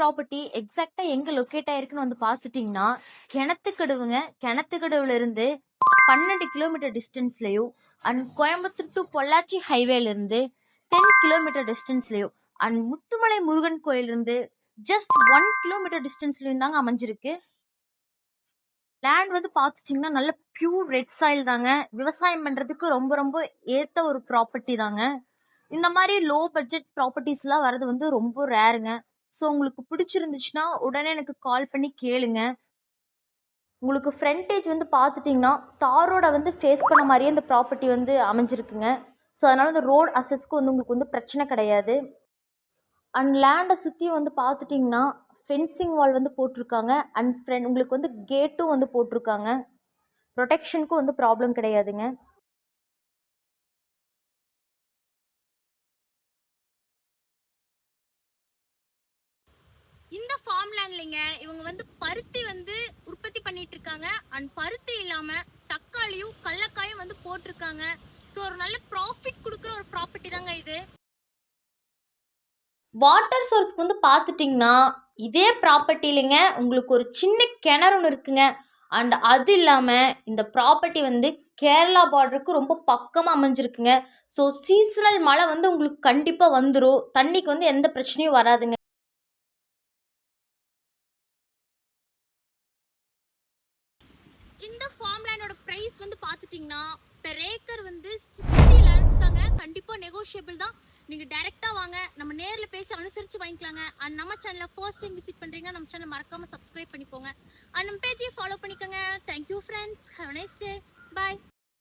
Property எக்ஸாக்டா எங்க locate ஆயிருக்குன்னு வந்து பார்த்துட்டீங்கன்னா, கிணத்துக்கடவுங்க. கிணத்துக்கடவுல இருந்து 12 கிலோமீட்டர் டிஸ்டன்ஸ்லயும் அண்ட் கோயம்புத்தூர் டு பொள்ளாச்சி ஹைவேல இருந்து 10 கிலோமீட்டர் டிஸ்டன்ஸ்லயும் அண்ட் முத்துமலை முருகன் கோயில் இருந்து ஜஸ்ட் 1 கிலோமீட்டர் டிஸ்டன்ஸ்லயும் தாங்க அமைஞ்சிருக்கு. லேண்ட் வந்து பார்த்துட்டிங்கன்னா நல்ல பியூர் ரெட் சாயில் தாங்க. விவசாயம் பண்ணுறதுக்கு ரொம்ப ரொம்ப ஏற்ற ஒரு ப்ராப்பர்ட்டி தாங்க. இந்த மாதிரி லோ பட்ஜெட் ப்ராப்பர்ட்டிஸ்லாம் வர்றது வந்து ரொம்ப ரேருங்க. ஸோ உங்களுக்கு பிடிச்சிருந்துச்சுன்னா உடனே எனக்கு கால் பண்ணி கேளுங்க. உங்களுக்கு ஃப்ரண்டேஜ் வந்து பார்த்துட்டிங்கன்னா தாரோட வந்து ஃபேஸ் பண்ண மாதிரியே இந்த ப்ராப்பர்ட்டி வந்து அமைஞ்சிருக்குங்க. ஸோ அதனால் இந்த ரோடு அசஸ்க்கு வந்து உங்களுக்கு வந்து பிரச்சனை கிடையாது. அண்ட் லேண்டை சுற்றி வந்து பார்த்துட்டிங்கன்னா ஃபென்சிங் வால் வந்து போட்டிருக்காங்க. அண்ட் உங்களுக்கு வந்து கேட்டும் வந்து போட்டிருக்காங்க. ப்ரொடெக்ஷனுக்கும் வந்து ப்ராப்ளம் கிடையாதுங்க. இந்த ஃபார்ம் லேண்ட்லங்க இவங்க வந்து பருத்தி வந்து உற்பத்தி பண்ணிட்டு இருக்காங்க. அண்ட் பருத்தி இல்லாம தக்காளியும் கடலக்காயும் வந்து போட்டிருக்காங்க. ஸோ ஒரு நல்ல ப்ராஃபிட் கொடுக்குற ஒரு ப்ராப்பர்ட்டி தாங்க இது. வாட்டர் சோர்ஸ்க்கு வந்து பார்த்துட்டிங்கன்னா இதே ப்ராப்பர்ட்டிலிங்க உங்களுக்கு ஒரு சின்ன கிணறு ஒன்று இருக்குங்க. அண்ட் அது இல்லாமல் இந்த ப்ராப்பர்ட்டி வந்து கேரளா பார்டருக்கு ரொம்ப பக்கமாக அமைஞ்சிருக்குங்க. ஸோ சீசனல் மழை வந்து உங்களுக்கு கண்டிப்பாக வந்துடும். தண்ணிக்கு வந்து எந்த பிரச்சனையும் வராதுங்க. இந்த ஃபார்ம் லேண்டோட பிரைஸ் வந்து பார்த்துட்டிங்கன்னா பெர் ஏக்கர் வந்து 60 lakhs தாங்க. கண்டிப்பாக நெகோஷியபிள் தான். நீங்கள் டைரெக்டாக வாங்க, நம்ம நேரில் பேசி அனுசரித்து வாங்கிக்கலாங்க. அண்ட் நம்ம சேனலை ஃபர்ஸ்ட் டைம் விசிட் பண்ணுறீங்கன்னா நம்ம சேனல் மறக்காமல் சப்ஸ்கிரைப் பண்ணிக்கோங்க. அண்ட் நம்ம பேஜையும் ஃபாலோ பண்ணிக்கோங்க. Thank you friends, have a nice day, bye.